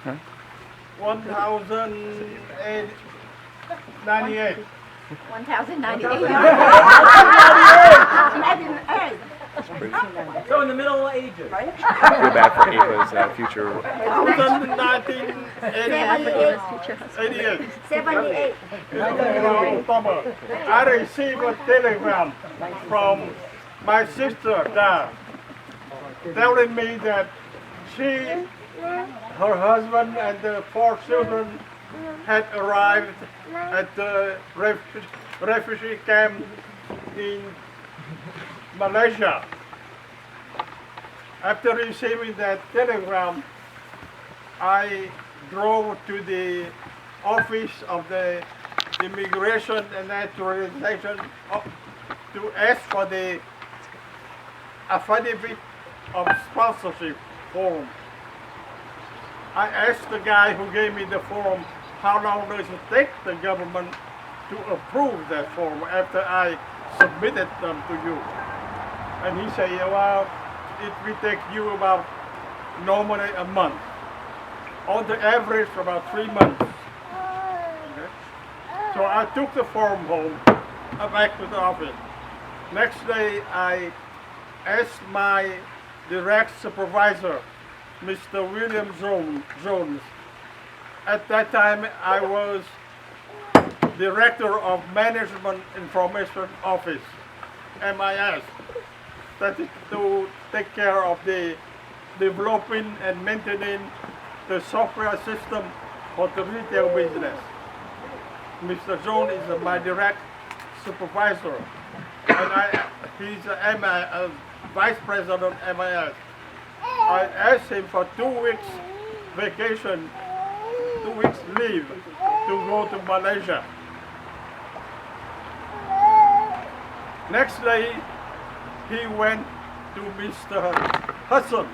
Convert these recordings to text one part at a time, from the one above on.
1,098. 1098. So in the Middle Ages. Right? Feel bad for Ava's future. 1988. 78. October, I received a telegram from my sister there telling me that she, her husband, and the 4 children had arrived at the refugee camp in Malaysia. After receiving that telegram, I drove to the office of the Immigration and Naturalization to ask for the affidavit of sponsorship form. I asked the guy who gave me the form, how long does it take the government to approve that form after I submitted them to you? And he said, well, it will take you about normally a month. On the average, about 3 months. Okay? So I took the form home, back to the office. Next day, I asked my direct supervisor, Mr. William Jones. At that time, I was Director of Management Information Office, MIS. That is to take care of the developing and maintaining the software system for the retail business. Mr. Jones is my direct supervisor, and he's a vice president MIS. I asked him for 2 weeks vacation, 2 weeks leave to go to Malaysia. Next day, he went to Mr. Hudson,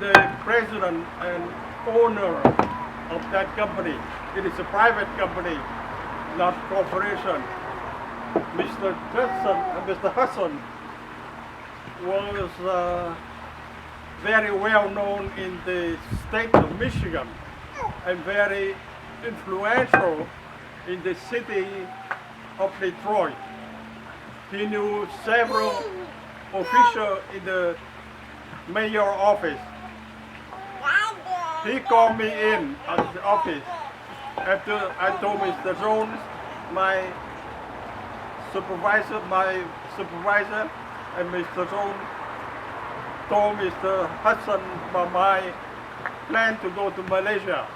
the president and owner of that company. It is a private company, not corporation. Mr. Hudson was very well known in the state of Michigan and very influential in the city of Detroit. He knew several officials in the mayor office. He called me in at the office after I told Mr. Jones, my supervisor, and Mr. Jones told Mr. Hudson about my plan to go to Malaysia.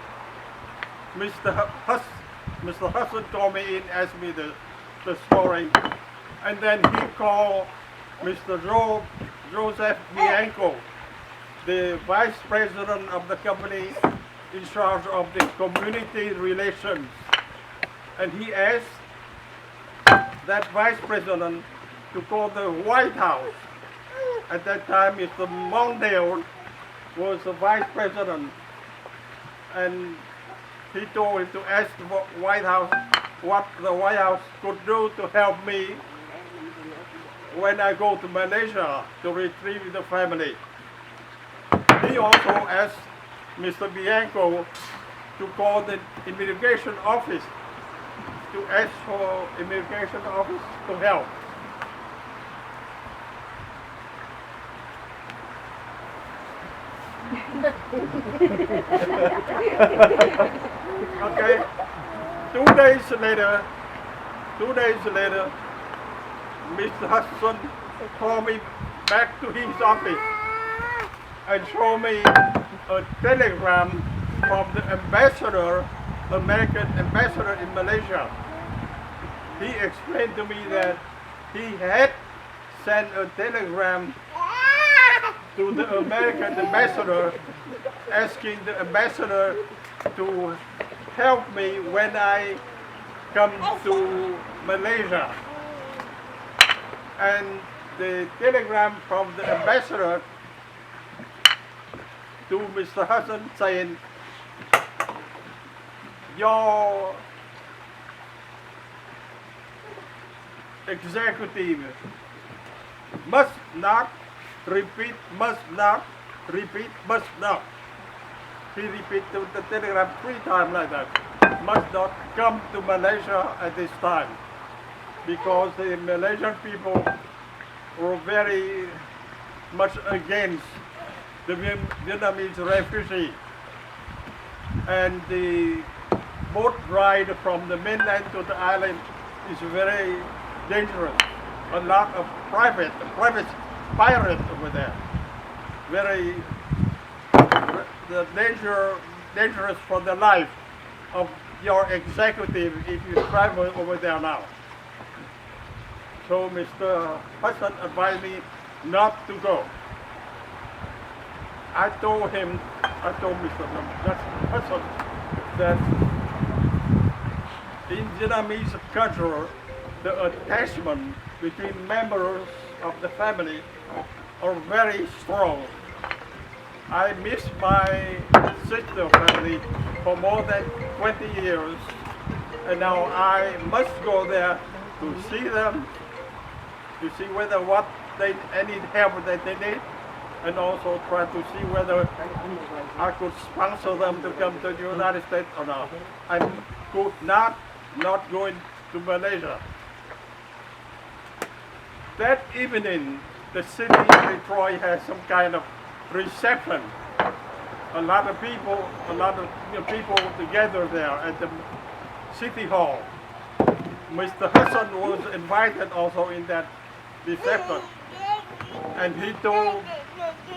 Mr. Hudson called me in, asked me the story, and then he called Mr. Joseph Bianco, the vice president of the company in charge of the community relations. And he asked that vice president to call the White House. At that time, Mr. Mondale was the vice president, and he told him to ask the White House what the White House could do to help me when I go to Malaysia to retrieve the family. He also asked Mr. Bianco to call the immigration office to ask for immigration office to help. Okay. 2 days later, Mr. Hudson called me back to his office and showed me a telegram from the ambassador, American ambassador in Malaysia. He explained to me that he had sent a telegram to the American ambassador asking the ambassador to help me when I come to Malaysia. And the telegram from the ambassador to Mr. Hudson saying, your executive must not repeat. he repeated the telegram 3 times like that. Must not come to Malaysia at this time because the Malaysian people were very much against the Vietnamese refugee. And the boat ride from the mainland to the island is very dangerous. A lot of private pirates over there. Very dangerous for the life of your executive if you travel over there now. So Mr. Hudson advised me not to go. I told Mr. Hudson that in Vietnamese culture, the attachment between members of the family are very strong. I miss my sister family for more than 20 years, and now I must go there to see them, to see whether any help that they need, and also try to see whether I could sponsor them to come to the United States or not. I could not going to Malaysia. That evening, the city of Detroit has some kind of reception. A lot of people together there at the city hall. Mr. Hudson was invited also in that reception, and he told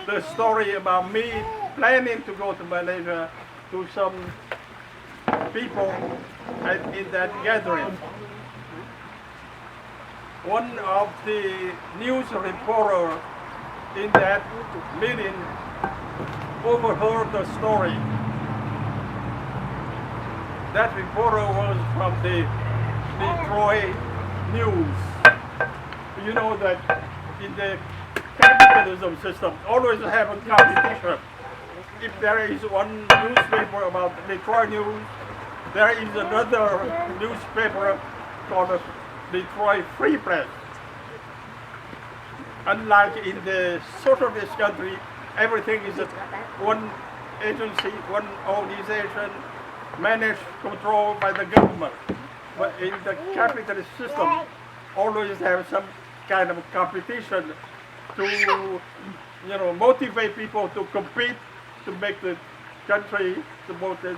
the story about me planning to go to Malaysia to some people in that gathering. One of the news reporters in that meeting overheard the story. That reporter was from the Detroit News. You know that in the capitalism system, always have a competition. If there is one newspaper about Detroit News, there is another newspaper called the Detroit Free Press. Unlike in the socialist country, everything is one agency, one organization, managed, controlled by the government. But in the capitalist system, always have some kind of competition to, motivate people to compete to make the country, to both the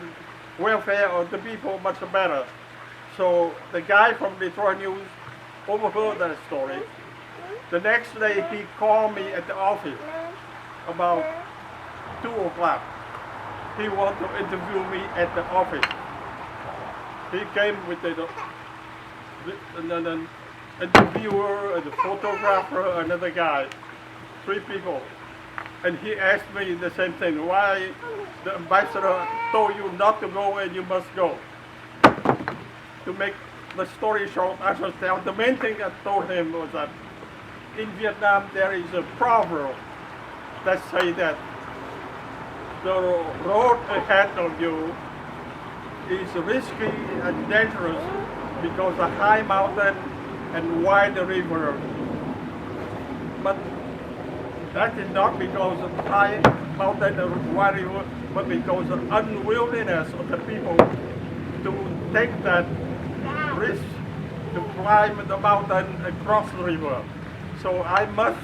welfare of the people much better. So the guy from Detroit News overheard that story. The next day he called me at the office about 2 o'clock. He wanted to interview me at the office. He came with the interviewer, the photographer, another guy, 3 people. And he asked me the same thing, why the ambassador told you not to go and you must go. To make the story short, I should tell, the main thing I told him was that in Vietnam there is a proverb that say that the road ahead of you is risky and dangerous because a high mountain and wide river. But that is not because of high mountain and wide river, but because of unwillingness of the people to take that risk to climb the mountain and cross the river. So I must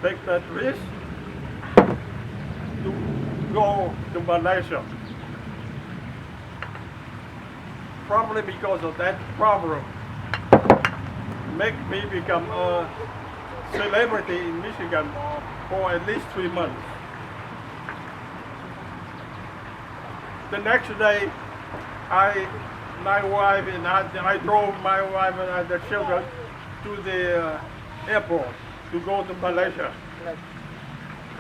take that risk to go to Malaysia. Probably because of that proverb, make me become a celebrity in Michigan for at least 3 months. The next day, my wife and I drove my wife and the children to the airport to go to Malaysia.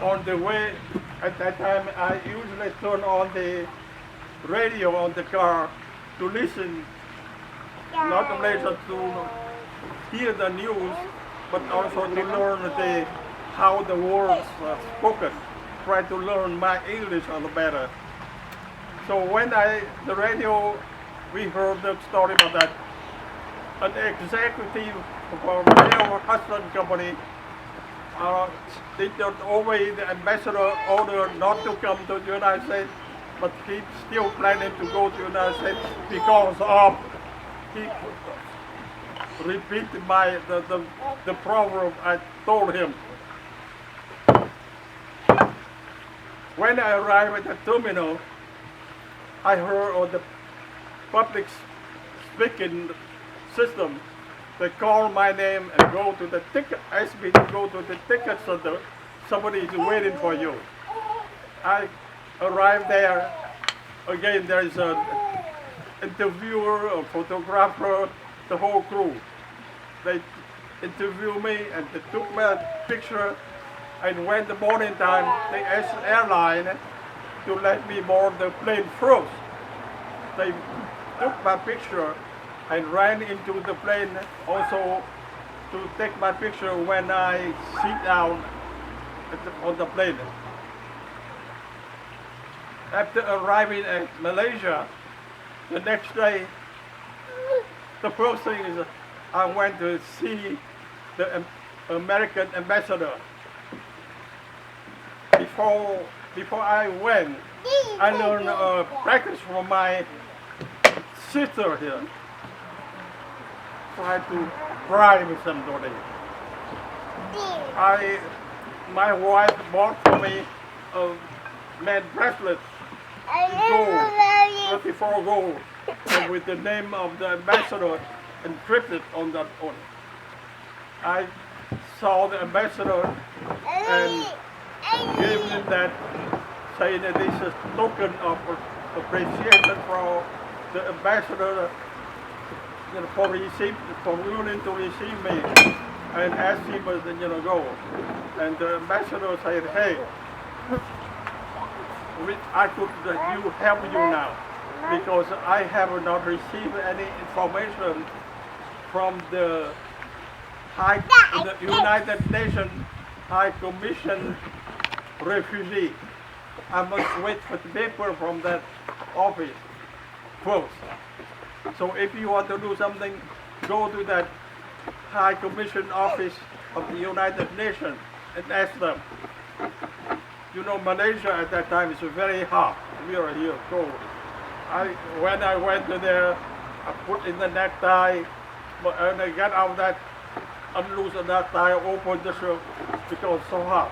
On the way, at that time, I usually turn on the radio on the car to listen, not only to hear the news, but also to learn how the words are spoken. Try to learn my English a little better. So when the radio, we heard the story about that. An executive for the Rail Hudson Company did not obey the ambassador order not to come to the United States. but he's still planning to go to the United States because of he repeated the proverb I told him. When I arrived at the terminal, I heard on the public speaking system, they call my name and go to the ticket, ask me to go to the ticket center. Somebody is waiting for you. I arrived there. Again, there is an interviewer, a photographer, the whole crew. They interviewed me and they took my picture. And when the morning time, they asked the airline to let me board the plane first. They took my picture and ran into the plane also to take my picture when I sit down on the plane. After arriving at Malaysia, the next day, the first thing is I went to see the American ambassador. Before I went, I learned practice from my sister here. Try to bribe somebody. My wife bought for me a lead bracelet, gold, 34 gold, and with the name of the ambassador encrypted on that one. I saw the ambassador and gave him that, saying that this is a token of appreciation for the ambassador, for willing to receive me, and asked him to go. And the ambassador said, "Hey, I could help you now because I have not received any information from the United Nations High Commission refugee. I must wait for the paper from that office first. So if you want to do something, go to that High Commission office of the United Nations and ask them." You know, Malaysia at that time is very hot. We are here cold. When I went to there, I put in the necktie, but when I got out of that, unloose the necktie, opened the shirt because it's so hot.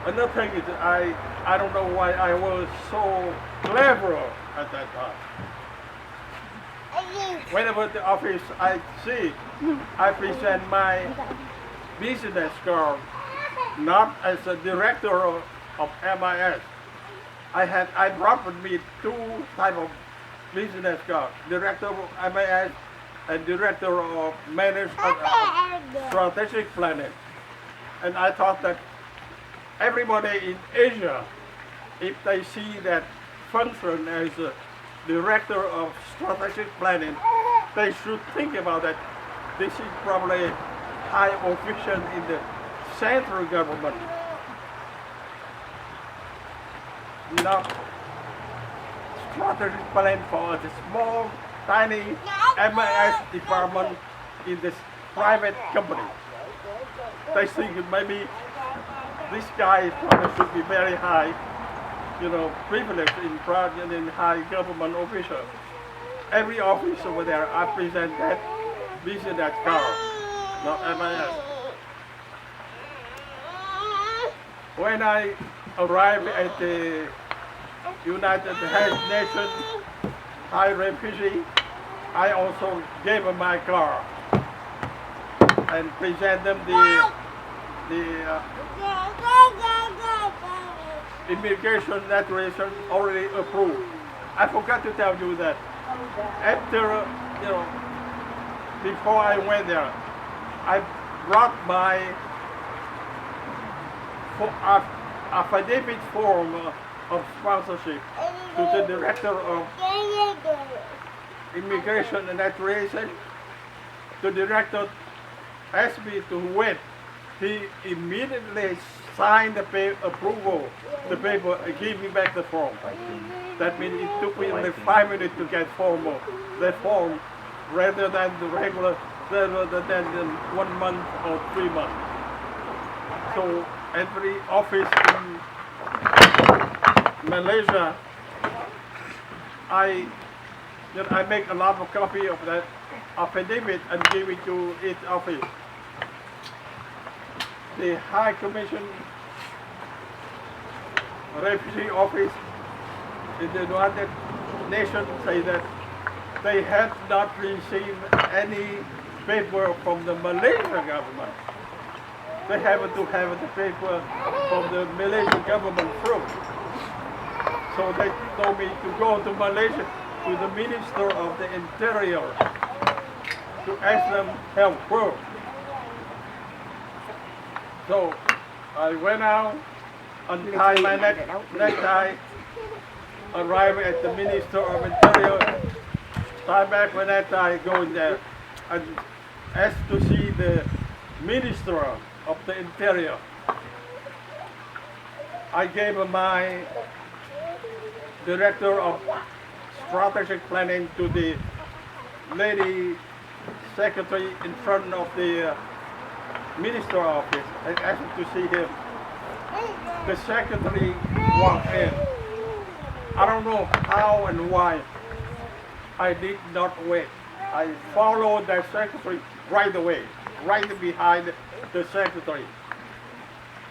Another thing is I don't know why I was so clever at that time. Whenever the office I see, I present my business card, not as a director of MIS. I brought with me two type of business cards, director of MIS and director of strategic planning. And I thought that everybody in Asia, if they see that function as a director of strategic planning, they should think about that. This is probably high official in the central government, not strategic plan for the small, tiny MIS department in this private company. They think maybe this guy probably should be very high, privileged in high government official. Every office over there, I present that business card, not MIS. When I arrived at the United Nations High Refugee, I also gave them my card and present them the immigration declaration already approved. I forgot to tell you that after, before I went there, I brought my affidavit form of sponsorship to the director of immigration and naturalization. The director asked me to wait. He immediately signed the approval, the paper, and gave me back the form. That means it took me only 5 minutes to get that form, rather than the regular, rather than 1 month or 3 months. So every office in Malaysia, I make a lot of copy of that affidavit and give it to its office. The High Commission Refugee Office in the United Nations say that they have not received any paper from the Malaysian government. They have to have the paper from the Malaysian government first. So they told me to go to Malaysia to the Minister of the Interior to ask them help first. So I went out, untied my necktie, arrived at the Minister of Interior, tie back my necktie, go in there, and asked to see the Minister of the Interior. I gave him my Director of Strategic Planning to the lady secretary in front of the Minister office and asked him to see him. The secretary walked in. I don't know how and why. I did not wait. I followed that secretary right away, right behind the secretary.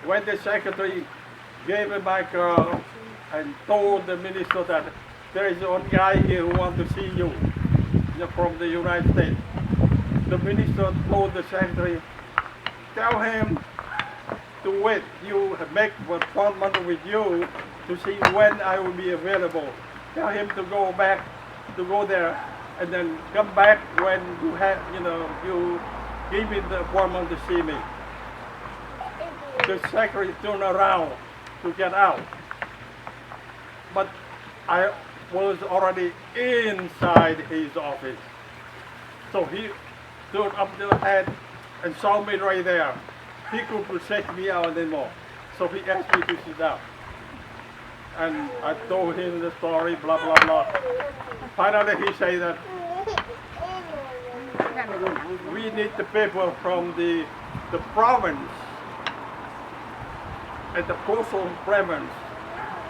When the secretary gave me my card and told the minister that there is one guy here who wants to see you from the United States, the minister told the secretary, tell him to wait. You make an appointment with you to see when I will be available. Tell him to go back, to go there, and then come back when you have, you give me the appointment to see me. The secretary turned around to get out, but I was already inside his office. So he turned up the head and saw me right there. He couldn't shake me out anymore. So he asked me to sit down. And I told him the story, blah, blah, blah. Finally he said that we need the paper from the province, at the coastal province.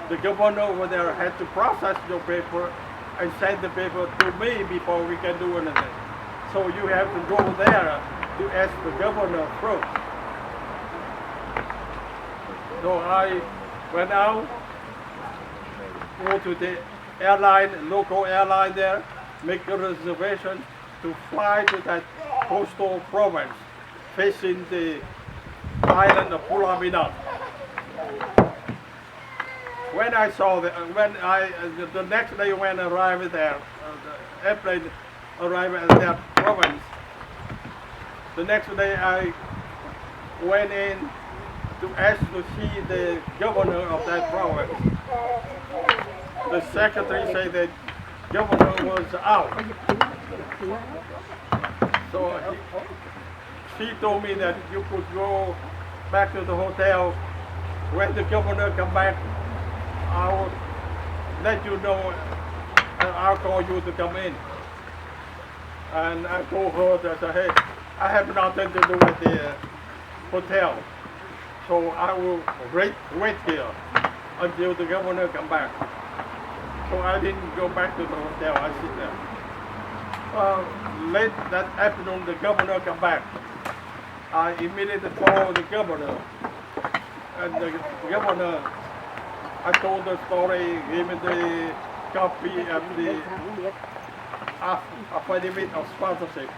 The governor over there had to process your paper and send the paper to me before we can do anything. So you have to go there to ask the governor first. So I went out, go to the airline, local airline there, make a reservation to fly to that coastal province facing the island of Pulau Pinang. When I saw the next day when I arrived there, the airplane arrived at that province, the next day I went in to ask to see the governor of that province. The secretary said that governor was out. So she told me that you could go back to the hotel. When the governor come back, I'll let you know and I'll call you to come in. And I told her that, hey, I have nothing to do with the hotel. So I will wait here until the governor come back. So I didn't go back to the hotel, I sit there. Late that afternoon, the governor come back. I immediately called the governor. And the governor, I told the story, gave me the copy of the affidavit of sponsorship.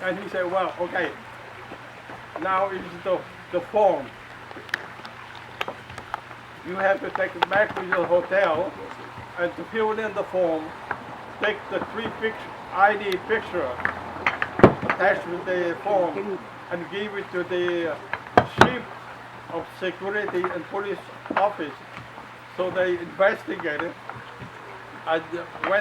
And he said, well, okay, now is the form. You have to take it back to your hotel and to fill in the form, take the 3 ID picture attached with the form and give it to the chief of security and police office. So they investigated. And when